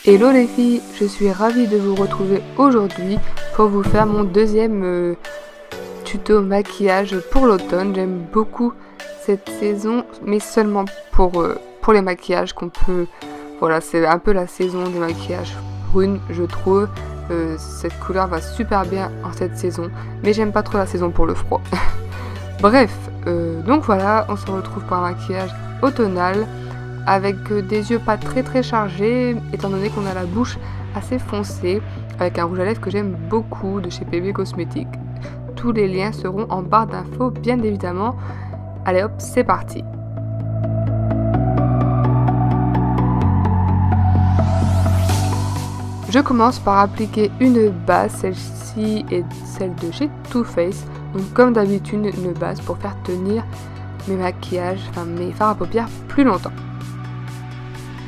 Hello les filles, je suis ravie de vous retrouver aujourd'hui pour vous faire mon deuxième tuto maquillage pour l'automne. J'aime beaucoup cette saison, mais seulement pour les maquillages qu'on peut... Voilà, c'est un peu la saison des maquillages brunes, je trouve. Cette couleur va super bien en cette saison, mais j'aime pas trop la saison pour le froid. Bref, donc voilà, on se retrouve pour un maquillage automnal avec des yeux pas très chargés, étant donné qu'on a la bouche assez foncée, avec un rouge à lèvres que j'aime beaucoup de chez PB Cosmetics. Tous les liens seront en barre d'infos, bien évidemment. Allez hop, c'est parti. Je commence par appliquer une base, celle-ci est celle de chez Too Faced. Donc comme d'habitude, une base pour faire tenir mes maquillages, enfin mes fards à paupières plus longtemps.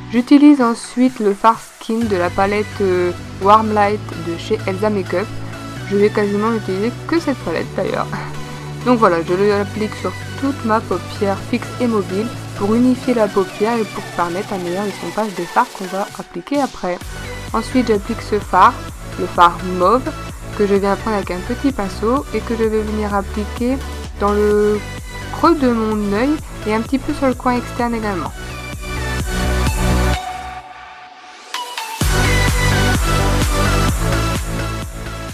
J'utilise ensuite le fard skin de la palette Warm Light de chez Elsa Makeup. Je vais quasiment utiliser que cette palette d'ailleurs. Donc voilà, je l'applique sur toute ma paupière fixe et mobile pour unifier la paupière et pour permettre un meilleur estompage des fards qu'on va appliquer après. Ensuite j'applique ce fard, le fard mauve, que je viens prendre avec un petit pinceau et que je vais venir appliquer dans le creux de mon œil et un petit peu sur le coin externe également.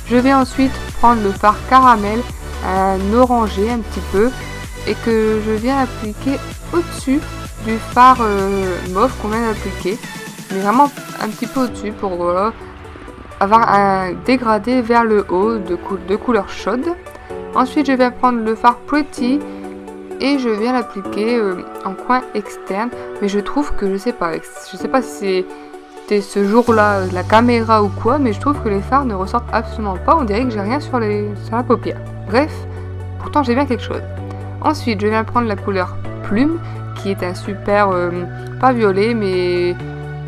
Je vais ensuite prendre le fard caramel, un orangé un petit peu, et que je viens appliquer au-dessus du fard mauve qu'on vient d'appliquer, mais vraiment un petit peu au-dessus pour avoir un dégradé vers le haut de couleur chaude. Ensuite je vais prendre le fard Pretty et je viens l'appliquer en coin externe, mais je trouve que je sais pas si c'est ce jour-là la caméra ou quoi, mais je trouve que les fards ne ressortent absolument pas, on dirait que j'ai rien sur la paupière. Bref, pourtant j'ai bien quelque chose. Ensuite je viens prendre la couleur Plume, qui est un super, pas violet mais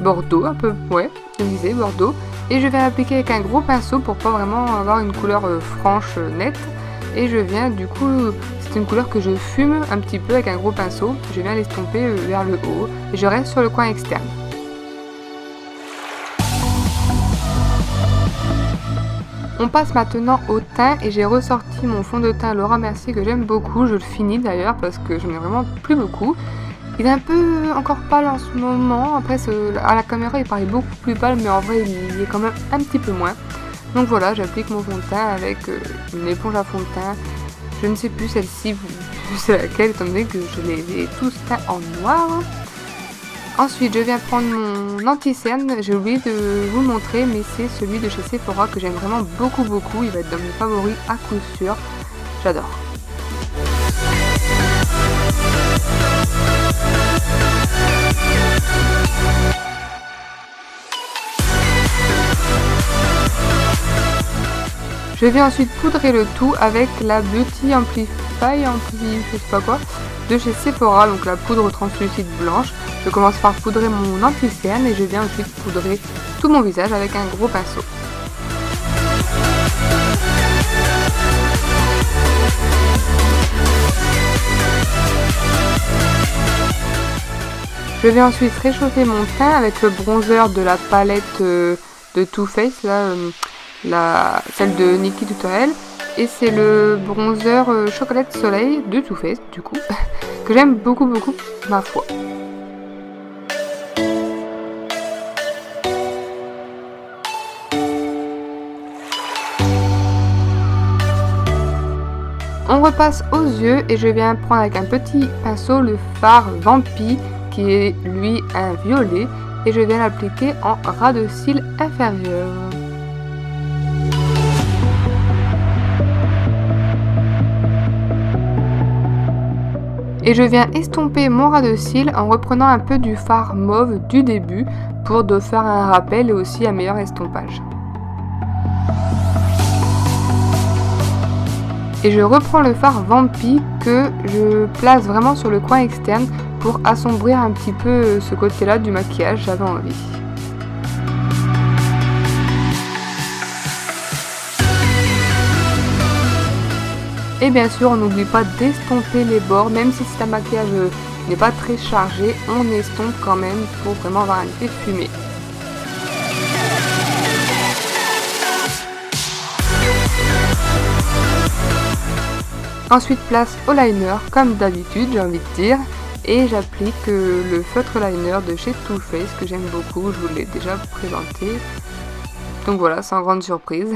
bordeaux, un peu, ouais, je disais bordeaux, et je viens l'appliquer avec un gros pinceau pour pas vraiment avoir une couleur franche, nette, et je viens du coup, c'est une couleur que je fume un petit peu avec un gros pinceau, je viens l'estomper vers le haut, et je reste sur le coin externe. On passe maintenant au teint et j'ai ressorti mon fond de teint Laura Mercier que j'aime beaucoup, je le finis d'ailleurs parce que j'en ai vraiment plus beaucoup. Il est un peu encore pâle en ce moment, après à la caméra il paraît beaucoup plus pâle mais en vrai il est quand même un petit peu moins. Donc voilà, j'applique mon fond de teint avec une éponge à fond de teint, je ne sais plus celle-ci, c'est laquelle étant donné que je les ai tous teints en noir. Ensuite, je viens prendre mon anti-cerne, j'ai oublié de vous le montrer, mais c'est celui de chez Sephora que j'aime vraiment beaucoup, il va être dans mes favoris à coup sûr, j'adore. Je vais ensuite poudrer le tout avec la Beauty Amplify, je sais pas quoi, de chez Sephora, donc la poudre translucide blanche. Je commence par poudrer mon anti-cerne et je viens ensuite poudrer tout mon visage avec un gros pinceau. Je vais ensuite réchauffer mon teint avec le bronzer de la palette de Too Faced, là, celle de Nikkie Tutorial. Et c'est le bronzer Chocolate Soleil de Too Faced, du coup, que j'aime beaucoup, ma foi. On repasse aux yeux et je viens prendre avec un petit pinceau le fard Vampy qui est lui un violet et je viens l'appliquer en ras de cils inférieur. Et je viens estomper mon ras de cils en reprenant un peu du fard mauve du début pour faire un rappel et aussi un meilleur estompage. Et je reprends le fard Vampy que je place vraiment sur le coin externe pour assombrir un petit peu ce côté-là du maquillage, j'avais envie. Et bien sûr, on n'oublie pas d'estomper les bords, même si c'est un maquillage n'est pas très chargé, on estompe quand même pour vraiment avoir un effet fumé. Ensuite place au liner comme d'habitude j'ai envie de dire. Et j'applique le feutre liner de chez Too Faced que j'aime beaucoup, je vous l'ai déjà présenté. Donc voilà, sans grande surprise.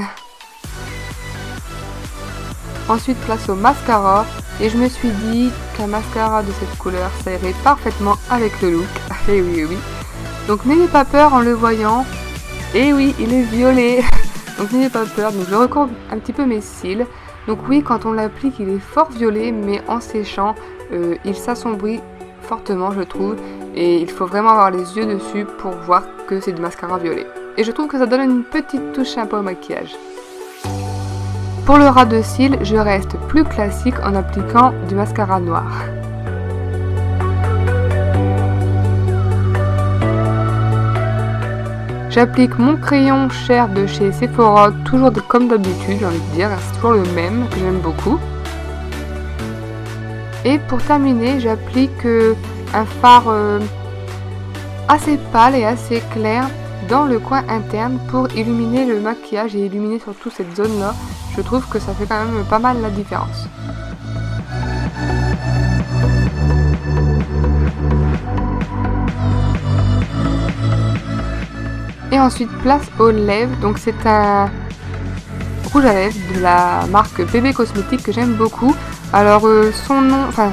Ensuite place au mascara et je me suis dit qu'un mascara de cette couleur ça irait parfaitement avec le look. Et oui, oui. Donc n'ayez pas peur en le voyant. Et oui, il est violet. Donc n'ayez pas peur, donc je recouvre un petit peu mes cils. Donc oui, quand on l'applique il est fort violet, mais en séchant il s'assombrit fortement je trouve. Et il faut vraiment avoir les yeux dessus pour voir que c'est du mascara violet. Et je trouve que ça donne une petite touche sympa au maquillage. Pour le ras de cils, je reste plus classique en appliquant du mascara noir. J'applique mon crayon Cher de chez Sephora, toujours comme d'habitude, j'ai envie de dire, c'est toujours le même, que j'aime beaucoup. Et pour terminer, j'applique un fard assez pâle et assez clair dans le coin interne pour illuminer le maquillage et illuminer surtout cette zone là. Je trouve que ça fait quand même pas mal la différence. Et ensuite place aux lèvres, donc c'est un rouge à lèvres de la marque Bébé Cosmétique que j'aime beaucoup. Alors son nom, enfin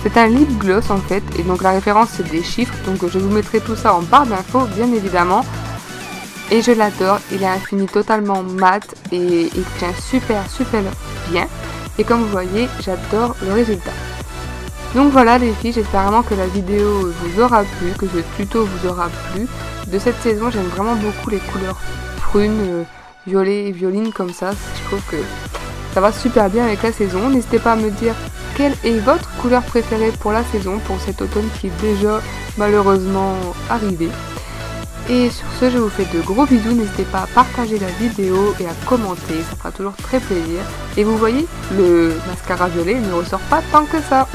c'est un lip gloss en fait, et donc la référence c'est des chiffres, donc je vous mettrai tout ça en barre d'infos bien évidemment. Et je l'adore, il a un fini totalement mat et il tient super bien. Et comme vous voyez, j'adore le résultat. Donc voilà les filles, j'espère vraiment que la vidéo vous aura plu, que ce tuto vous aura plu. De cette saison, j'aime vraiment beaucoup les couleurs prunes, violet et violine comme ça. Je trouve que ça va super bien avec la saison. N'hésitez pas à me dire quelle est votre couleur préférée pour la saison, pour cet automne qui est déjà malheureusement arrivé. Et sur ce, je vous fais de gros bisous, n'hésitez pas à partager la vidéo et à commenter, ça fera toujours très plaisir. Et vous voyez, le mascara violet ne ressort pas tant que ça.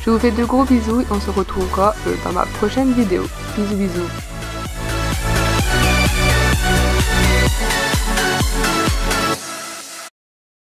Je vous fais de gros bisous et on se retrouvera dans ma prochaine vidéo. Bisous bisous.